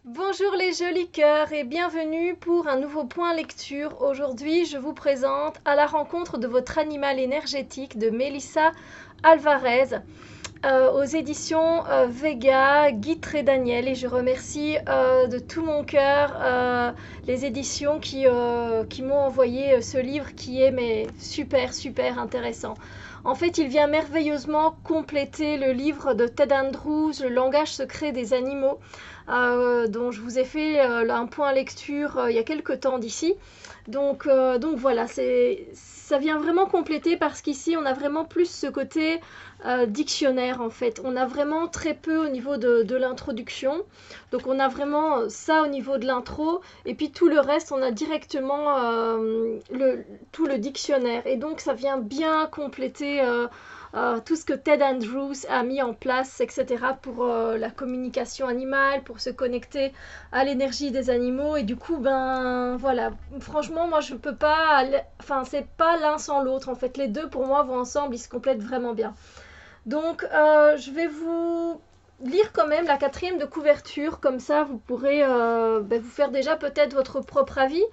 Bonjour les jolis cœurs et bienvenue pour un nouveau point lecture. Aujourd'hui, je vous présente À la rencontre de votre animal énergétique de Melissa Alvarez aux éditions Vega, Guitre et Daniel. Et je remercie de tout mon cœur les éditions qui m'ont envoyé ce livre qui est super intéressant. En fait, il vient merveilleusement compléter le livre de Ted Andrews, Le langage secret des animaux, dont je vous ai fait un point lecture il y a quelques temps d'ici. Donc voilà, ça vient vraiment compléter parce qu'ici on a vraiment plus ce côté dictionnaire en fait. On a vraiment très peu au niveau de l'introduction. Donc on a vraiment ça au niveau de l'intro et puis tout le reste on a directement tout le dictionnaire. Et donc ça vient bien compléter tout ce que Ted Andrews a mis en place, etc. pour la communication animale, pour se connecter à l'énergie des animaux. Et du coup, ben voilà, franchement, moi je peux pas, enfin c'est pas l'un sans l'autre en fait. Les deux pour moi vont ensemble, ils se complètent vraiment bien. Donc je vais vous lire quand même la quatrième de couverture, comme ça vous pourrez vous faire déjà peut-être votre propre avis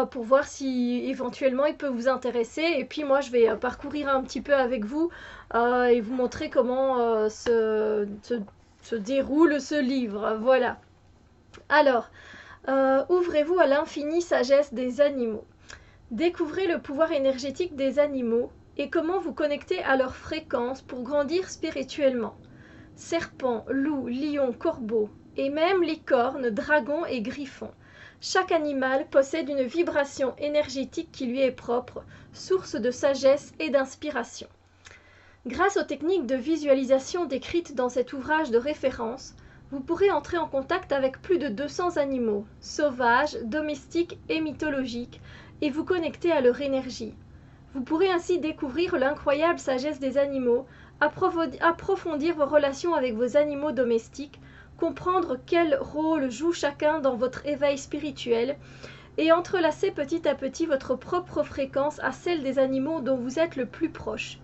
pour voir si éventuellement il peut vous intéresser. Et puis moi je vais parcourir un petit peu avec vous et vous montrer comment se déroule ce livre. Voilà. Alors, ouvrez-vous à l'infinie sagesse des animaux. Découvrez le pouvoir énergétique des animaux et comment vous connecter à leur fréquence pour grandir spirituellement. Serpents, loups, lions, corbeaux et même licornes, dragons et griffons. Chaque animal possède une vibration énergétique qui lui est propre, source de sagesse et d'inspiration. Grâce aux techniques de visualisation décrites dans cet ouvrage de référence, vous pourrez entrer en contact avec plus de 200 animaux, sauvages, domestiques et mythologiques, et vous connecter à leur énergie. Vous pourrez ainsi découvrir l'incroyable sagesse des animaux, approfondir vos relations avec vos animaux domestiques, comprendre quel rôle joue chacun dans votre éveil spirituel, et entrelacer petit à petit votre propre fréquence à celle des animaux dont vous êtes le plus proche.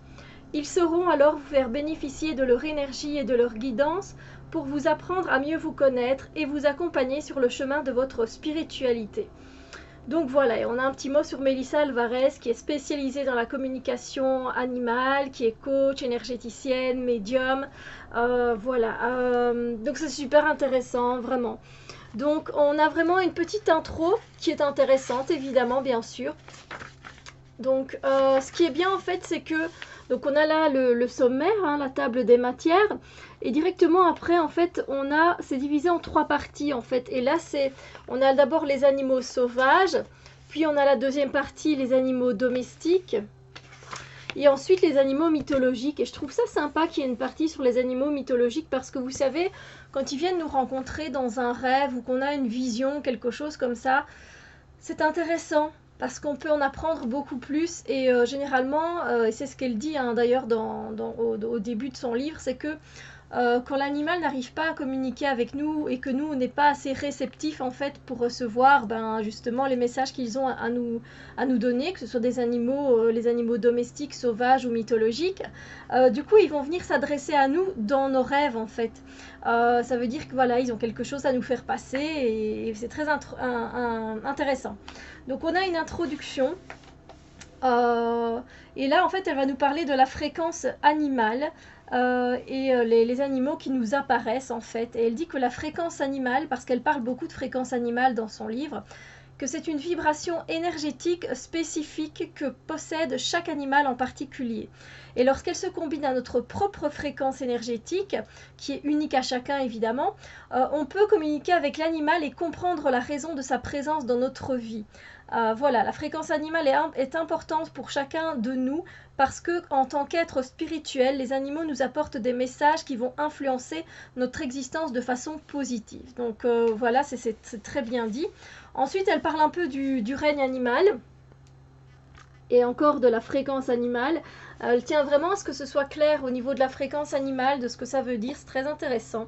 Ils sauront alors vous faire bénéficier de leur énergie et de leur guidance pour vous apprendre à mieux vous connaître et vous accompagner sur le chemin de votre spiritualité. Donc voilà, et on a un petit mot sur Melissa Alvarez qui est spécialisée dans la communication animale, qui est coach, énergéticienne, médium. Donc c'est super intéressant, vraiment. Donc on a vraiment une petite intro qui est intéressante, évidemment, bien sûr. Donc ce qui est bien en fait, c'est que donc on a là le sommaire, hein, la table des matières, et directement après en fait c'est divisé en trois parties en fait. Et là on a d'abord les animaux sauvages, puis on a la deuxième partie les animaux domestiques, et ensuite les animaux mythologiques. Et je trouve ça sympa qu'il y ait une partie sur les animaux mythologiques parce que vous savez, quand ils viennent nous rencontrer dans un rêve ou qu'on a une vision, quelque chose comme ça, c'est intéressant parce qu'on peut en apprendre beaucoup plus et généralement, et c'est ce qu'elle dit hein, d'ailleurs au début de son livre, c'est que quand l'animal n'arrive pas à communiquer avec nous et que nous on n'est pas assez réceptifs en fait pour recevoir justement les messages qu'ils ont à nous donner, que ce soit des animaux, les animaux domestiques, sauvages ou mythologiques, du coup ils vont venir s'adresser à nous dans nos rêves en fait. Ça veut dire que voilà, ils ont quelque chose à nous faire passer et c'est très intéressant. Donc on a une introduction et là en fait elle va nous parler de la fréquence animale les animaux qui nous apparaissent en fait. Et elle dit que la fréquence animale, parce qu'elle parle beaucoup de fréquence animale dans son livre, que c'est une vibration énergétique spécifique que possède chaque animal en particulier. Et lorsqu'elle se combine à notre propre fréquence énergétique, qui est unique à chacun évidemment, on peut communiquer avec l'animal et comprendre la raison de sa présence dans notre vie. Voilà, la fréquence animale est importante pour chacun de nous parce que, en tant qu'être spirituel, les animaux nous apportent des messages qui vont influencer notre existence de façon positive. Donc voilà, c'est très bien dit. Ensuite, elle parle un peu du règne animal et encore de la fréquence animale. Elle tient vraiment à ce que ce soit clair au niveau de la fréquence animale, de ce que ça veut dire. C'est très intéressant.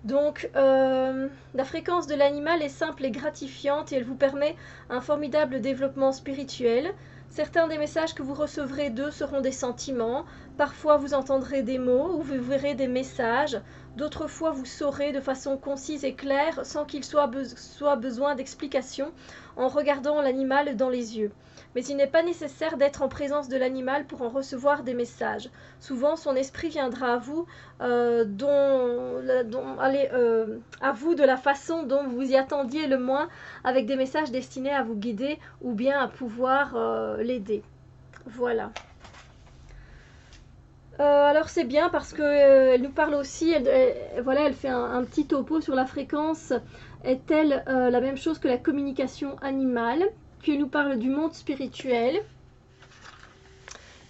Donc, la fréquence de l'animal est simple et gratifiante et elle vous permet un formidable développement spirituel. Certains des messages que vous recevrez d'eux seront des sentiments, Parfois, vous entendrez des mots ou vous verrez des messages. D'autres fois, vous saurez de façon concise et claire, sans qu'il soit besoin d'explication, en regardant l'animal dans les yeux. Mais il n'est pas nécessaire d'être en présence de l'animal pour en recevoir des messages. Souvent, son esprit viendra à vous, à vous de la façon dont vous y attendiez le moins, avec des messages destinés à vous guider ou bien à pouvoir l'aider. Voilà. Alors c'est bien parce que elle nous parle aussi, voilà, elle fait un petit topo sur la fréquence. Est-elle la même chose que la communication animale? Puis elle nous parle du monde spirituel.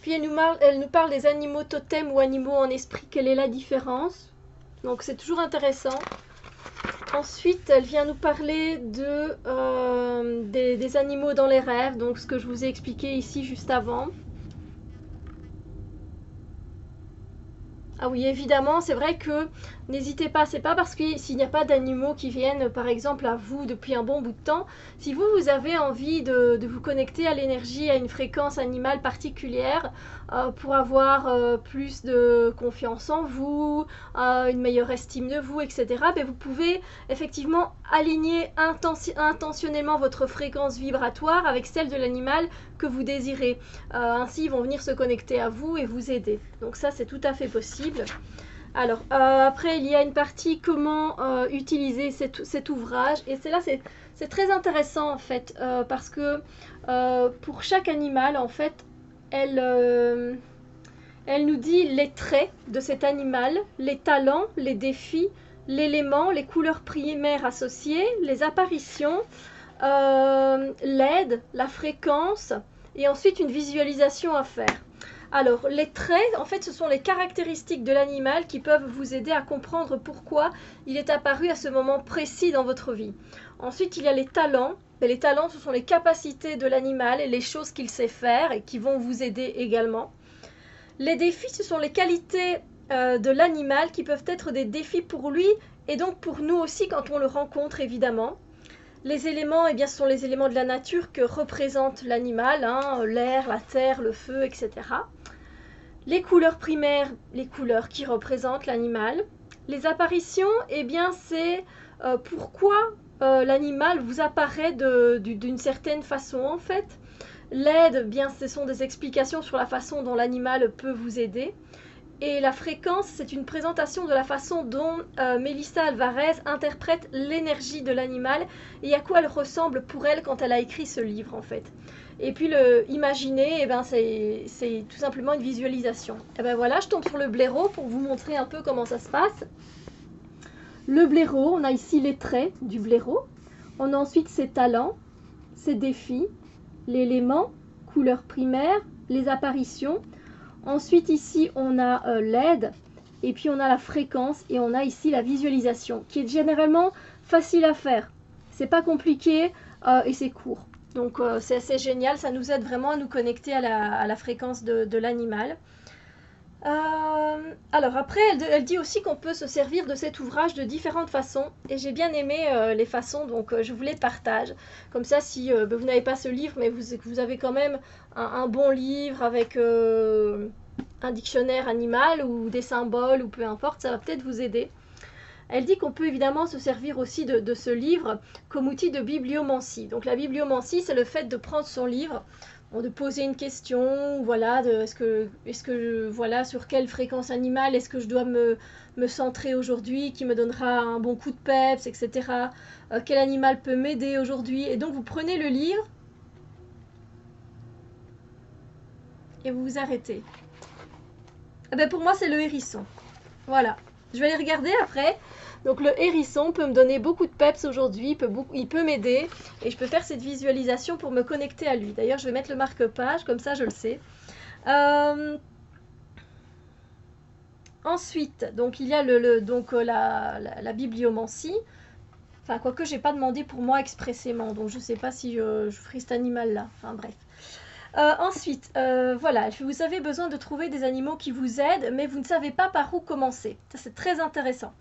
Puis elle nous parle des animaux totems ou animaux en esprit. Quelle est la différence? Donc c'est toujours intéressant. Ensuite, elle vient nous parler des animaux dans les rêves, donc ce que je vous ai expliqué ici juste avant. Ah oui, évidemment, c'est vrai que n'hésitez pas, c'est pas parce que s'il n'y a pas d'animaux qui viennent par exemple à vous depuis un bon bout de temps, si vous avez envie de vous connecter à l'énergie, à une fréquence animale particulière pour avoir plus de confiance en vous, une meilleure estime de vous, etc., ben vous pouvez effectivement aligner intentionnellement votre fréquence vibratoire avec celle de l'animal que vous désirez. Ainsi, ils vont venir se connecter à vous et vous aider. Donc ça, c'est tout à fait possible. Alors, après, il y a une partie comment utiliser cet ouvrage. Et c'est très intéressant, en fait, parce que pour chaque animal, en fait, elle nous dit les traits de cet animal, les talents, les défis, l'élément, les couleurs primaires associées, les apparitions, l'aide, la fréquence, et ensuite une visualisation à faire. Alors, les traits, en fait, ce sont les caractéristiques de l'animal qui peuvent vous aider à comprendre pourquoi il est apparu à ce moment précis dans votre vie. Ensuite, il y a les talents. Et les talents, ce sont les capacités de l'animal et les choses qu'il sait faire et qui vont vous aider également. Les défis, ce sont les qualités de l'animal qui peuvent être des défis pour lui et donc pour nous aussi quand on le rencontre, évidemment. Les éléments, eh bien, ce sont les éléments de la nature que représente l'animal, hein, l'air, la terre, le feu, etc. Les couleurs primaires, les couleurs qui représentent l'animal. Les apparitions, eh bien, c'est pourquoi l'animal vous apparaît d'une certaine façon, en fait. L'aide, eh bien, ce sont des explications sur la façon dont l'animal peut vous aider. Et la fréquence, c'est une présentation de la façon dont Melissa Alvarez interprète l'énergie de l'animal et à quoi elle ressemble pour elle quand elle a écrit ce livre, en fait. Et puis le imaginer, eh ben, c'est tout simplement une visualisation. Et ben voilà, je tombe sur le blaireau pour vous montrer un peu comment ça se passe. Le blaireau, on a ici les traits du blaireau. On a ensuite ses talents, ses défis, l'élément, couleur primaire, les apparitions. Ensuite, ici, on a l'aide, et puis on a la fréquence, et on a ici la visualisation, qui est généralement facile à faire. C'est pas compliqué, et c'est court. Donc, c'est assez génial, ça nous aide vraiment à nous connecter à la fréquence de l'animal. Alors après, elle dit aussi qu'on peut se servir de cet ouvrage de différentes façons, et j'ai bien aimé les façons, donc je vous les partage. Comme ça, si vous n'avez pas ce livre, mais vous avez quand même un bon livre avec un dictionnaire animal ou des symboles ou peu importe, ça va peut-être vous aider. Elle dit qu'on peut évidemment se servir aussi de ce livre comme outil de bibliomancie. Donc la bibliomancie, c'est le fait de prendre son livre, de poser une question, voilà, voilà, sur quelle fréquence animale est-ce que je dois me centrer aujourd'hui, qui me donnera un bon coup de peps, etc. Quel animal peut m'aider aujourd'hui? Et donc vous prenez le livre et vous vous arrêtez. Eh ben pour moi, c'est le hérisson. Voilà. Je vais les regarder après. Donc le hérisson peut me donner beaucoup de peps aujourd'hui, il peut m'aider et je peux faire cette visualisation pour me connecter à lui. D'ailleurs, je vais mettre le marque-page, comme ça je le sais. Ensuite, donc il y a la bibliomancie. Enfin, quoique je n'ai pas demandé pour moi expressément, donc je ne sais pas si je ferai cet animal-là. Enfin bref. Ensuite, voilà, vous avez besoin de trouver des animaux qui vous aident, mais vous ne savez pas par où commencer. Ça, c'est très intéressant.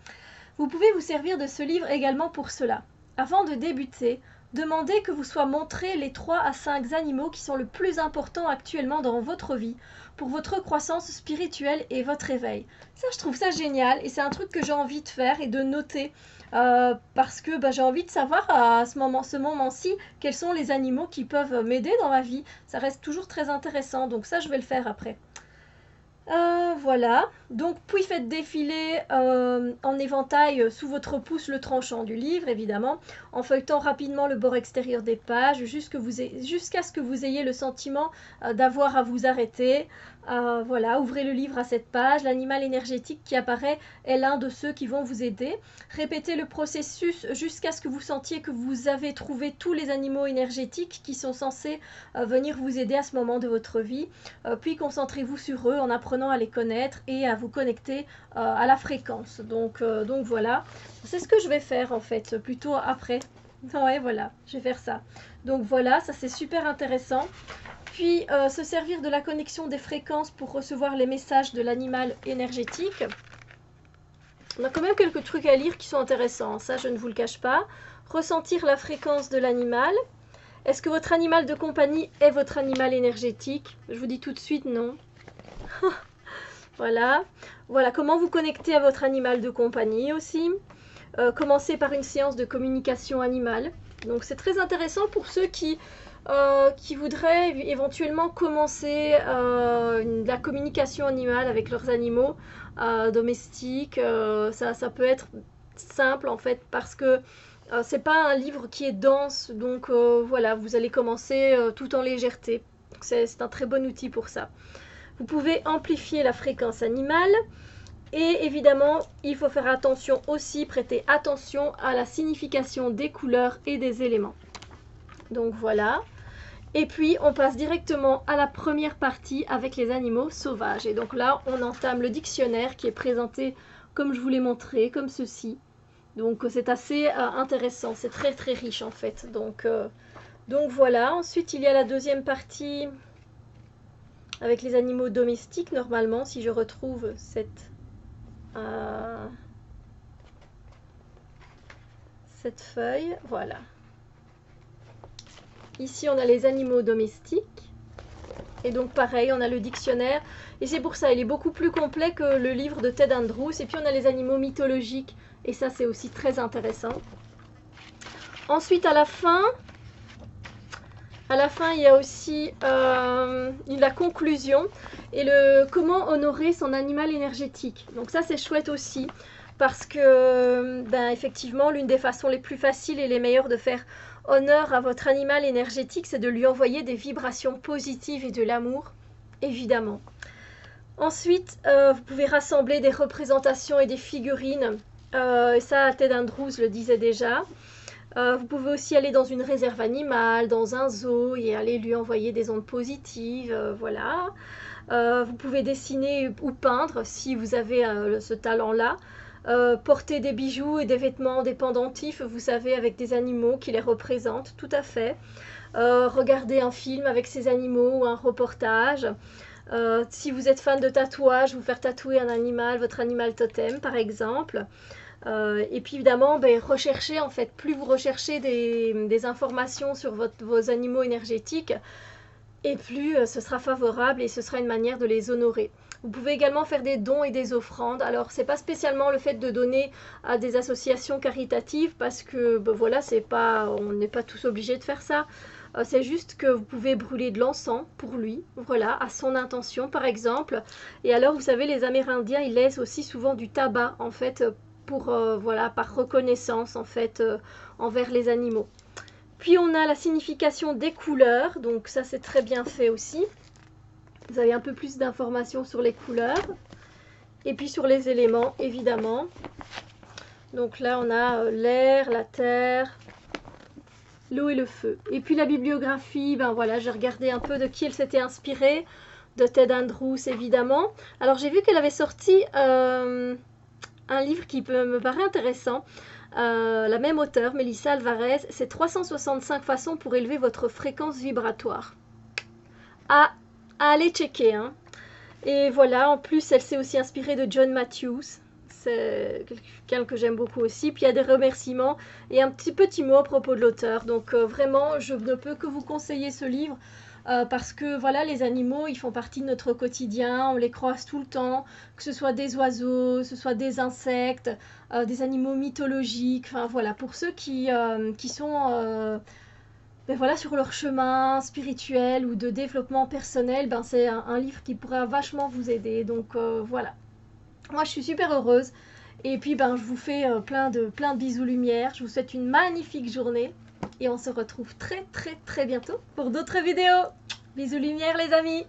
Vous pouvez vous servir de ce livre également pour cela. Avant de débuter, Demandez que vous soient montrés les 3 à 5 animaux qui sont le plus importants actuellement dans votre vie pour votre croissance spirituelle et votre éveil. Ça, je trouve ça génial et c'est un truc que j'ai envie de faire et de noter parce que j'ai envie de savoir à ce moment-ci quels sont les animaux qui peuvent m'aider dans ma vie. Ça reste toujours très intéressant, donc ça, je vais le faire après. Voilà, donc puis faites défiler en éventail sous votre pouce le tranchant du livre, évidemment, en feuilletant rapidement le bord extérieur des pages jusqu'à ce que vous ayez le sentiment d'avoir à vous arrêter. Voilà, ouvrez le livre à cette page, l'animal énergétique qui apparaît est l'un de ceux qui vont vous aider. Répétez le processus jusqu'à ce que vous sentiez que vous avez trouvé tous les animaux énergétiques qui sont censés venir vous aider à ce moment de votre vie. Puis concentrez-vous sur eux en apprenant à les connaître et à vous connecter à la fréquence. Donc voilà, c'est ce que je vais faire en fait, plutôt après. Ouais, voilà, je vais faire ça. Donc voilà, ça c'est super intéressant. Puis se servir de la connexion des fréquences pour recevoir les messages de l'animal énergétique. On a quand même quelques trucs à lire qui sont intéressants, ça je ne vous le cache pas. Ressentir la fréquence de l'animal. Est-ce que votre animal de compagnie est votre animal énergétique? Je vous dis tout de suite non. Voilà. Voilà comment vous connecter à votre animal de compagnie aussi. Commencez par une séance de communication animale. Donc c'est très intéressant pour ceux qui voudraient éventuellement commencer la communication animale avec leurs animaux domestiques. Ça peut être simple en fait parce que c'est pas un livre qui est dense, donc voilà, vous allez commencer tout en légèreté. C'est un très bon outil pour ça. Vous pouvez amplifier la fréquence animale. Et évidemment, il faut faire attention aussi, prêter attention à la signification des couleurs et des éléments. Donc voilà. Et puis, on passe directement à la première partie avec les animaux sauvages. Et donc là, on entame le dictionnaire qui est présenté comme je vous l'ai montré, comme ceci. Donc c'est assez intéressant, c'est très très riche en fait. Donc voilà, ensuite il y a la deuxième partie avec les animaux domestiques normalement, si je retrouve cette feuille, voilà. Ici on a les animaux domestiques et donc pareil on a le dictionnaire et c'est pour ça il est beaucoup plus complet que le livre de Ted Andrews. Et puis on a les animaux mythologiques et ça c'est aussi très intéressant. Ensuite à la fin il y a aussi la conclusion et le comment honorer son animal énergétique. Donc ça c'est chouette aussi parce que effectivement l'une des façons les plus faciles et les meilleures de faire honneur à votre animal énergétique, c'est de lui envoyer des vibrations positives et de l'amour, évidemment. Ensuite, vous pouvez rassembler des représentations et des figurines. Ça, Ted Andrews le disait déjà. Vous pouvez aussi aller dans une réserve animale, dans un zoo et aller lui envoyer des ondes positives. Voilà. Vous pouvez dessiner ou peindre si vous avez ce talent-là. Porter des bijoux et des vêtements, des pendentifs, vous savez, avec des animaux qui les représentent, tout à fait. Regarder un film avec ces animaux ou un reportage. Si vous êtes fan de tatouage, vous faire tatouer un animal, votre animal totem par exemple. Et puis évidemment, recherchez en fait, plus vous recherchez des informations sur vos animaux énergétiques, et plus ce sera favorable et ce sera une manière de les honorer. Vous pouvez également faire des dons et des offrandes. Alors, c'est pas spécialement le fait de donner à des associations caritatives parce que, voilà, on n'est pas tous obligés de faire ça. C'est juste que vous pouvez brûler de l'encens pour lui, voilà, à son intention par exemple. Et alors, vous savez, les Amérindiens, ils laissent aussi souvent du tabac en fait pour, voilà, par reconnaissance en fait envers les animaux. Puis on a la signification des couleurs, donc ça c'est très bien fait aussi. Vous avez un peu plus d'informations sur les couleurs. Et puis sur les éléments, évidemment. Donc là, on a l'air, la terre, l'eau et le feu. Et puis la bibliographie, voilà, j'ai regardé un peu de qui elle s'était inspirée. De Ted Andrews, évidemment. Alors j'ai vu qu'elle avait sorti un livre qui me paraît intéressant. La même auteure, Melissa Alvarez, c'est 365 façons pour élever votre fréquence vibratoire. À aller checker, hein. Et voilà, en plus, elle s'est aussi inspirée de John Matthews. c'est quelqu'un que j'aime beaucoup aussi. Puis il y a des remerciements et un petit mot à propos de l'auteur. Donc vraiment, je ne peux que vous conseiller ce livre. Parce que voilà, les animaux, ils font partie de notre quotidien, on les croise tout le temps, que ce soit des oiseaux, que ce soit des insectes, des animaux mythologiques, enfin voilà, pour ceux qui sont ben voilà, sur leur chemin spirituel ou de développement personnel, ben c'est un livre qui pourra vachement vous aider. Donc voilà, moi je suis super heureuse. Et puis ben je vous fais plein de bisous lumière. Je vous souhaite une magnifique journée. Et on se retrouve très bientôt pour d'autres vidéos. Bisous lumière les amis.